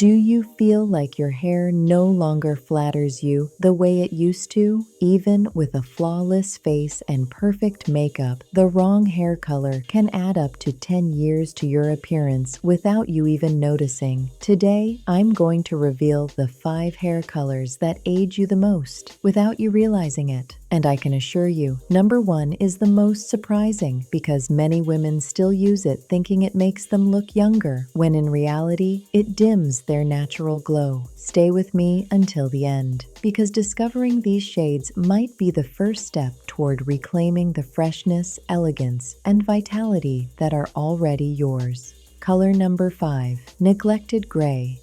Do you feel like your hair no longer flatters you the way it used to? Even with a flawless face and perfect makeup, the wrong hair color can add up to 10 years to your appearance without you even noticing. Today, I'm going to reveal the 5 hair colors that age you the most without you realizing it. And I can assure you, number 1 is the most surprising because many women still use it thinking it makes them look younger, when in reality, it dims their natural glow. Stay with me until the end, because discovering these shades might be the first step toward reclaiming the freshness, elegance, and vitality that are already yours. Color number 5, Neglected Gray.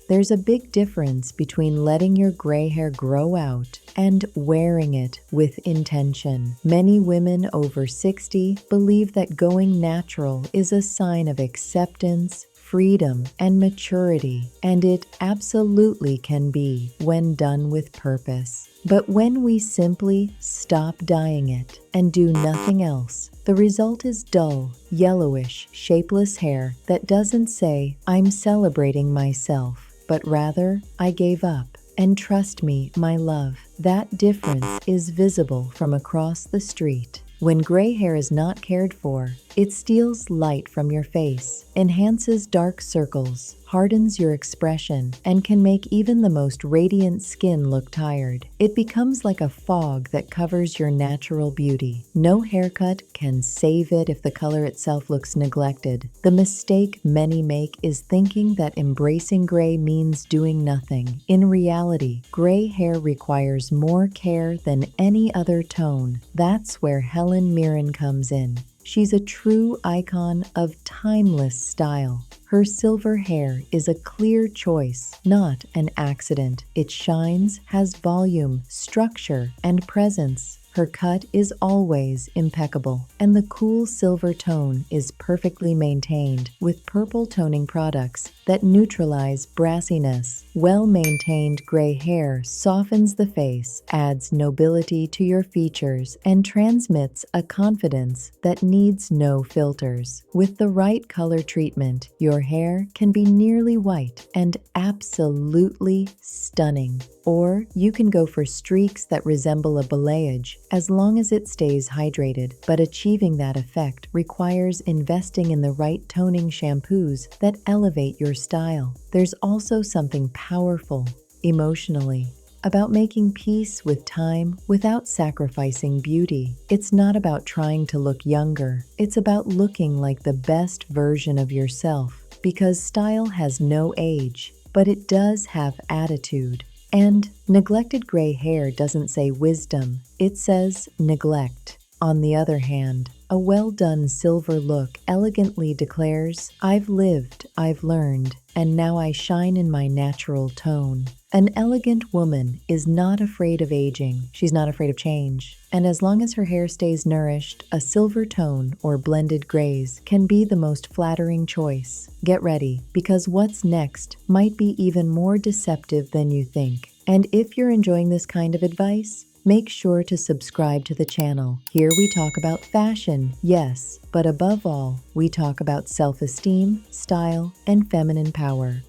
There's a big difference between letting your gray hair grow out and wearing it with intention. Many women over 60 believe that going natural is a sign of acceptance, freedom, and maturity, and it absolutely can be when done with purpose. But when we simply stop dyeing it and do nothing else, the result is dull, yellowish, shapeless hair that doesn't say, "I'm celebrating myself," but rather, "I gave up." And trust me, my love, that difference is visible from across the street. When gray hair is not cared for, it steals light from your face, enhances dark circles, hardens your expression, and can make even the most radiant skin look tired. It becomes like a fog that covers your natural beauty. No haircut can save it if the color itself looks neglected. The mistake many make is thinking that embracing gray means doing nothing. In reality, gray hair requires more care than any other tone. That's where Helen Mirren comes in. She's a true icon of timeless style. Her silver hair is a clear choice, not an accident. It shines, has volume, structure, and presence. Her cut is always impeccable, and the cool silver tone is perfectly maintained with purple toning products that neutralize brassiness. Well-maintained gray hair softens the face, adds nobility to your features, and transmits a confidence that needs no filters. With the right color treatment, your hair can be nearly white and absolutely stunning. Or you can go for streaks that resemble a balayage, as long as it stays hydrated. But achieving that effect requires investing in the right toning shampoos that elevate your style. There's also something powerful, emotionally, about making peace with time without sacrificing beauty. It's not about trying to look younger. It's about looking like the best version of yourself, because style has no age, but it does have attitude. And neglected gray hair doesn't say wisdom, it says neglect. On the other hand, a well-done silver look elegantly declares, "I've lived, I've learned, and now I shine in my natural tone." An elegant woman is not afraid of aging. She's not afraid of change. And as long as her hair stays nourished, a silver tone or blended grays can be the most flattering choice. Get ready, because what's next might be even more deceptive than you think. And if you're enjoying this kind of advice, make sure to subscribe to the channel. Here we talk about fashion, yes, but above all, we talk about self-esteem, style, and feminine power.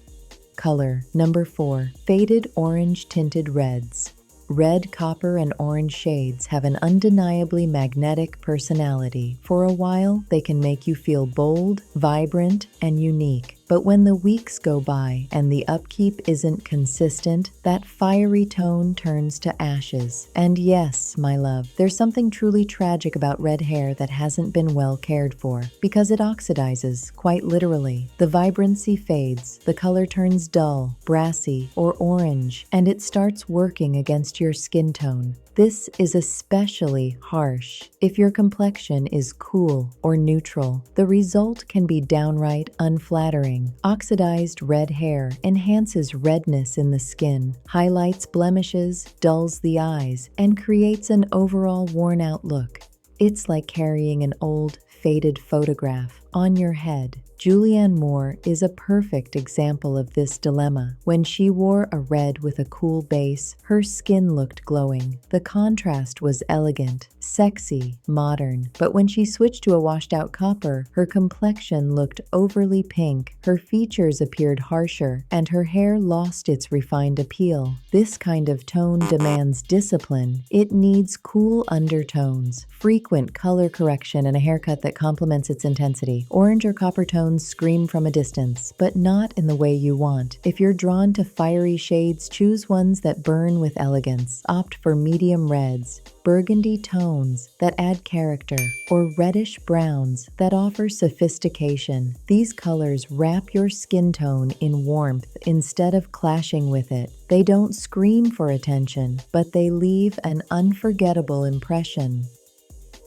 Color number 4, Faded Orange Tinted Reds. Red, copper, and orange shades have an undeniably magnetic personality. For a while, they can make you feel bold, vibrant, and unique. But when the weeks go by and the upkeep isn't consistent, that fiery tone turns to ashes. And yes, my love, there's something truly tragic about red hair that hasn't been well cared for, because it oxidizes, quite literally. The vibrancy fades, the color turns dull, brassy, or orange, and it starts working against your skin tone. This is especially harsh if your complexion is cool or neutral. The result can be downright unflattering. Oxidized red hair enhances redness in the skin, highlights blemishes, dulls the eyes, and creates an overall worn-out look. It's like carrying an old, faded photograph on your head. Julianne Moore is a perfect example of this dilemma. When she wore a red with a cool base, her skin looked glowing. The contrast was elegant, sexy, modern. But when she switched to a washed-out copper, her complexion looked overly pink, her features appeared harsher, and her hair lost its refined appeal. This kind of tone demands discipline. It needs cool undertones, frequent color correction, and a haircut that complements its intensity. Orange or copper tones scream from a distance, but not in the way you want. If you're drawn to fiery shades, choose ones that burn with elegance. Opt for medium reds, burgundy tones that add character, or reddish browns that offer sophistication. These colors wrap your skin tone in warmth instead of clashing with it. They don't scream for attention, but they leave an unforgettable impression.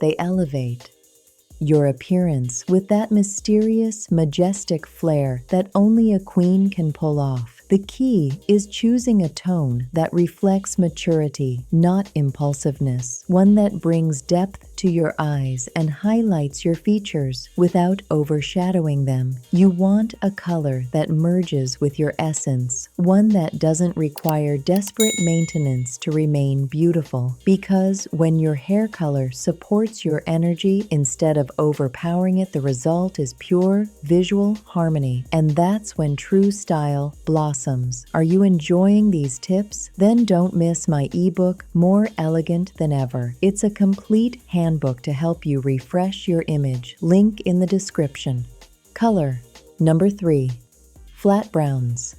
They elevate your appearance with that mysterious, majestic flair that only a queen can pull off. The key is choosing a tone that reflects maturity, not impulsiveness, one that brings depth to your eyes and highlights your features without overshadowing them. You want a color that merges with your essence, one that doesn't require desperate maintenance to remain beautiful. Because when your hair color supports your energy instead of overpowering it, the result is pure visual harmony. And that's when true style blossoms. Are you enjoying these tips? Then don't miss my ebook, More Elegant Than Ever. It's a complete handbook to help you refresh your image. Link in the description. Color. Number 3. Flat browns.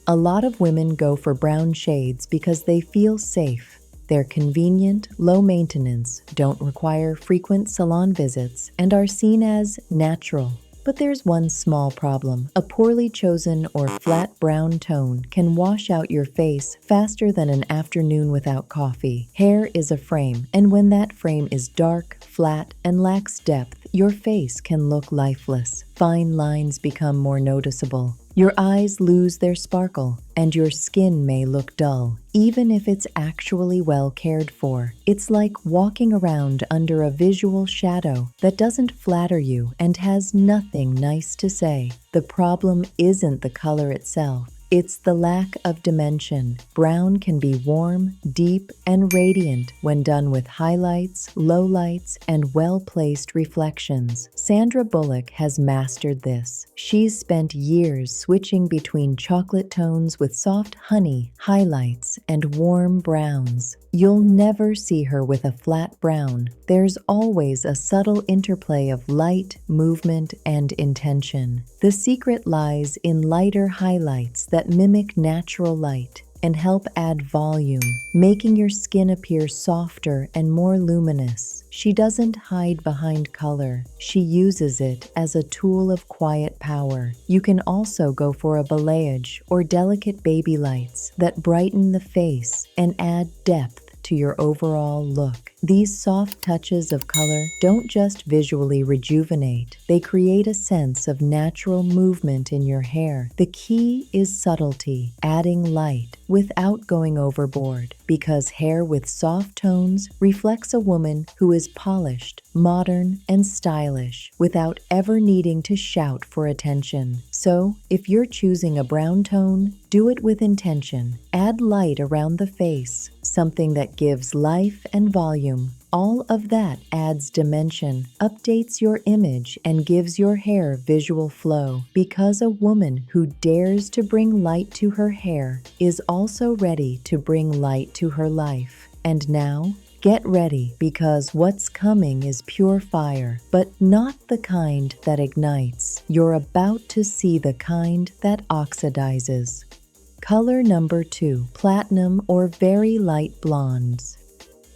A lot of women go for brown shades because they feel safe. They're convenient, low maintenance, don't require frequent salon visits, and are seen as natural. But there's one small problem. A poorly chosen or flat brown tone can wash out your face faster than an afternoon without coffee. Hair is a frame, and when that frame is dark, flat, and lacks depth, your face can look lifeless. Fine lines become more noticeable. Your eyes lose their sparkle, and your skin may look dull, even if it's actually well cared for. It's like walking around under a visual shadow that doesn't flatter you and has nothing nice to say. The problem isn't the color itself. It's the lack of dimension. Brown can be warm, deep, and radiant when done with highlights, lowlights, and well-placed reflections. Sandra Bullock has mastered this. She's spent years switching between chocolate tones with soft honey, highlights, and warm browns. You'll never see her with a flat brown. There's always a subtle interplay of light, movement, and intention. The secret lies in lighter highlights that mimic natural light and help add volume, making your skin appear softer and more luminous. She doesn't hide behind color. She uses it as a tool of quiet power. You can also go for a balayage or delicate baby lights that brighten the face and add depth to your overall look. These soft touches of color don't just visually rejuvenate, they create a sense of natural movement in your hair. The key is subtlety, adding light without going overboard, because hair with soft tones reflects a woman who is polished, modern, and stylish without ever needing to shout for attention. So, if you're choosing a brown tone, do it with intention. Add light around the face, something that gives life and volume. All of that adds dimension, updates your image, and gives your hair visual flow. Because a woman who dares to bring light to her hair is also ready to bring light to her life. And now, get ready, because what's coming is pure fire, but not the kind that ignites. You're about to see the kind that oxidizes. Color number 2, platinum or very light blondes.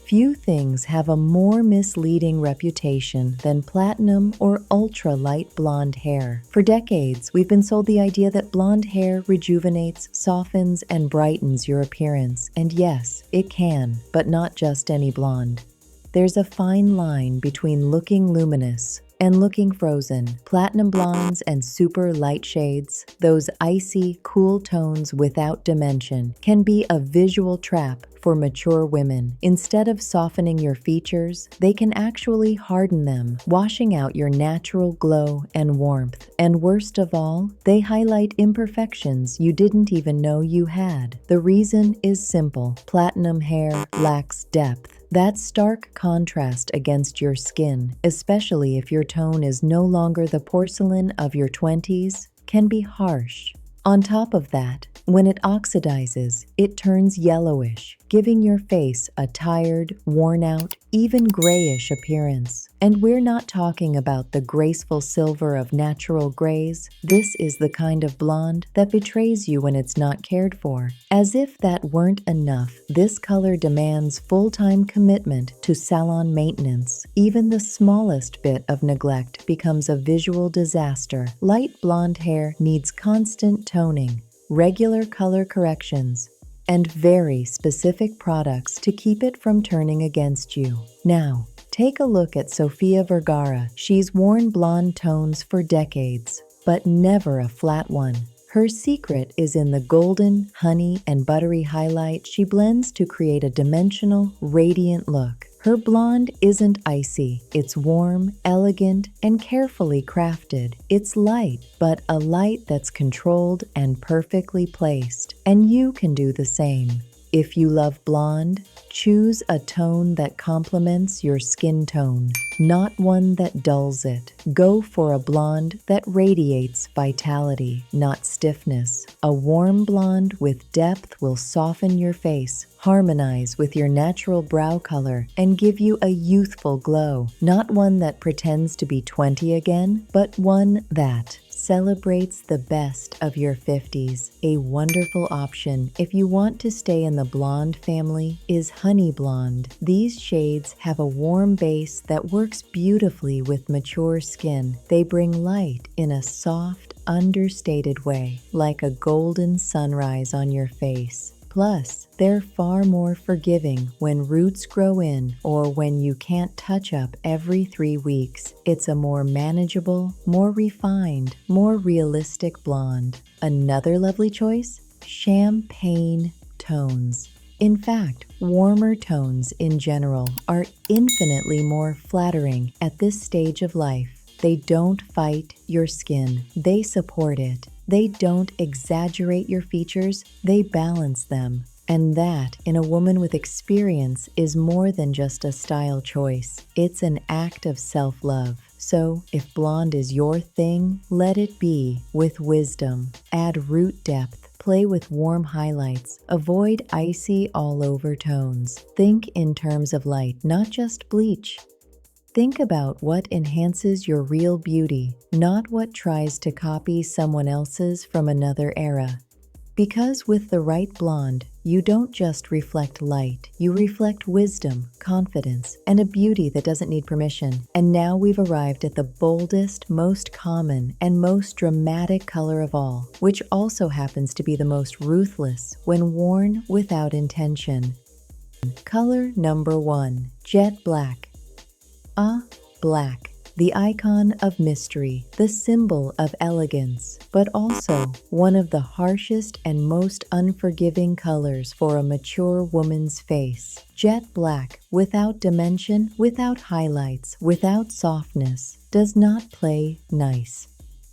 Few things have a more misleading reputation than platinum or ultra-light blonde hair. For decades, we've been sold the idea that blonde hair rejuvenates, softens, and brightens your appearance. And yes, it can, but not just any blonde. There's a fine line between looking luminous and looking frozen. Platinum blondes and super light shades, those icy, cool tones without dimension, can be a visual trap for mature women. Instead of softening your features, they can actually harden them, washing out your natural glow and warmth. And worst of all, they highlight imperfections you didn't even know you had. The reason is simple: platinum hair lacks depth. That stark contrast against your skin, especially if your tone is no longer the porcelain of your 20s, can be harsh. On top of that, when it oxidizes, it turns yellowish, giving your face a tired, worn-out, even grayish appearance. And we're not talking about the graceful silver of natural grays. This is the kind of blonde that betrays you when it's not cared for. As if that weren't enough, this color demands full-time commitment to salon maintenance. Even the smallest bit of neglect becomes a visual disaster. Light blonde hair needs constant toning, regular color corrections, and very specific products to keep it from turning against you. Now, take a look at Sofia Vergara. She's worn blonde tones for decades, but never a flat one. Her secret is in the golden, honey, and buttery highlight she blends to create a dimensional, radiant look. Her blonde isn't icy. It's warm, elegant, and carefully crafted. It's light, but a light that's controlled and perfectly placed. And you can do the same. If you love blonde, choose a tone that complements your skin tone, not one that dulls it. Go for a blonde that radiates vitality, not stiffness. A warm blonde with depth will soften your face, harmonize with your natural brow color, and give you a youthful glow. Not one that pretends to be 20 again, but one that celebrates the best of your 50s. A wonderful option if you want to stay in the blonde family is honey blonde. These shades have a warm base that works beautifully with mature skin. They bring light in a soft, understated way, like a golden sunrise on your face. Plus, they're far more forgiving when roots grow in or when you can't touch up every 3 weeks. It's a more manageable, more refined, more realistic blonde. Another lovely choice? Champagne tones. In fact, warmer tones in general are infinitely more flattering at this stage of life. They don't fight your skin, they support it. They don't exaggerate your features, they balance them. And that, in a woman with experience, is more than just a style choice. It's an act of self-love. So, if blonde is your thing, let it be with wisdom. Add root depth, play with warm highlights, avoid icy all-over tones. Think in terms of light, not just bleach. Think about what enhances your real beauty, not what tries to copy someone else's from another era. Because with the right blonde, you don't just reflect light, you reflect wisdom, confidence, and a beauty that doesn't need permission. And now we've arrived at the boldest, most common, and most dramatic color of all, which also happens to be the most ruthless when worn without intention. Color number 1, jet black. Black, the icon of mystery, the symbol of elegance, but also one of the harshest and most unforgiving colors for a mature woman's face. Jet black, without dimension, without highlights, without softness, does not play nice.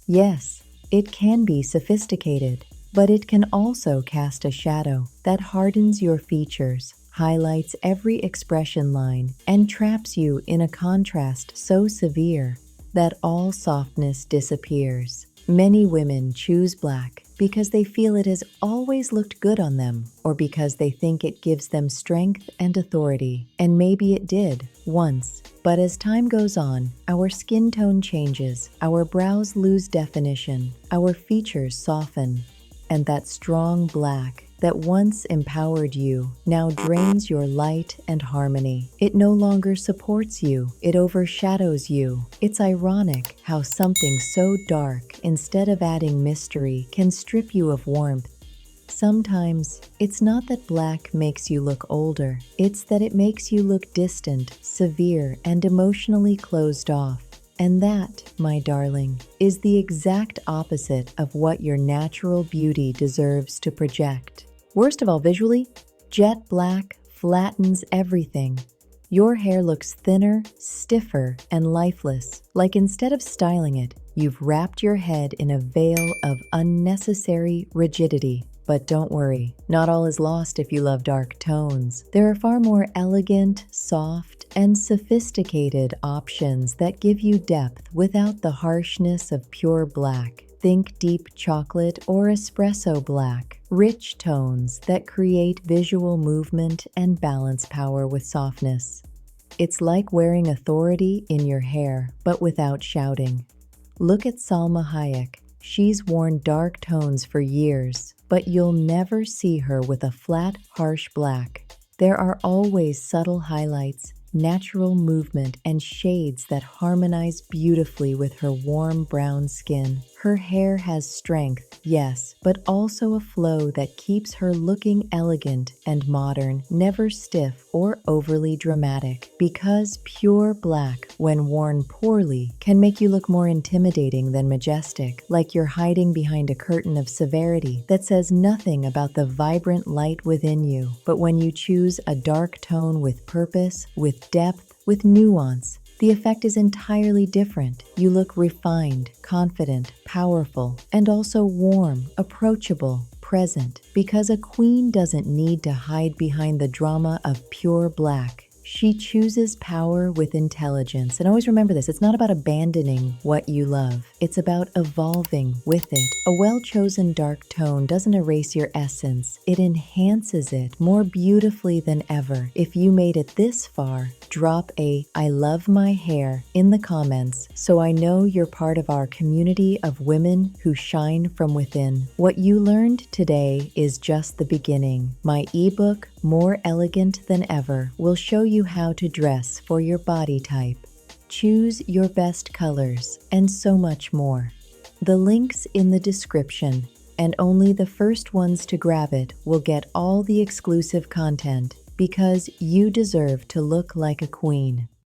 Yes, it can be sophisticated, but it can also cast a shadow that hardens your features, highlights every expression line, and traps you in a contrast so severe that all softness disappears. Many women choose black because they feel it has always looked good on them, or because they think it gives them strength and authority. And maybe it did, once. But as time goes on, our skin tone changes, our brows lose definition, our features soften, and that strong black that once empowered you now drains your light and harmony. It no longer supports you, it overshadows you. It's ironic how something so dark, instead of adding mystery, can strip you of warmth. Sometimes, it's not that black makes you look older, it's that it makes you look distant, severe, and emotionally closed off. And that, my darling, is the exact opposite of what your natural beauty deserves to project. Worst of all, visually, jet black flattens everything. Your hair looks thinner, stiffer, and lifeless, like instead of styling it, you've wrapped your head in a veil of unnecessary rigidity. But don't worry, not all is lost if you love dark tones. There are far more elegant, soft, and sophisticated options that give you depth without the harshness of pure black. Think deep chocolate or espresso black, rich tones that create visual movement and balance power with softness. It's like wearing authority in your hair, but without shouting. Look at Salma Hayek. She's worn dark tones for years, but you'll never see her with a flat, harsh black. There are always subtle highlights, natural movement, and shades that harmonize beautifully with her warm brown skin. Her hair has strength, yes, but also a flow that keeps her looking elegant and modern, never stiff or overly dramatic. Because pure black, when worn poorly, can make you look more intimidating than majestic, like you're hiding behind a curtain of severity that says nothing about the vibrant light within you. But when you choose a dark tone with purpose, with depth, with nuance, the effect is entirely different. You look refined, confident, powerful, and also warm, approachable, present. Because a queen doesn't need to hide behind the drama of pure black. She chooses power with intelligence. And always remember this, it's not about abandoning what you love. It's about evolving with it. A well-chosen dark tone doesn't erase your essence. It enhances it more beautifully than ever. If you made it this far, drop a "I love my hair" in the comments so I know you're part of our community of women who shine from within. What you learned today is just the beginning. My ebook, More Elegant Than Ever, will show you how to dress for your body type, choose your best colors, and so much more. The link's in the description, and only the first ones to grab it will get all the exclusive content because you deserve to look like a queen.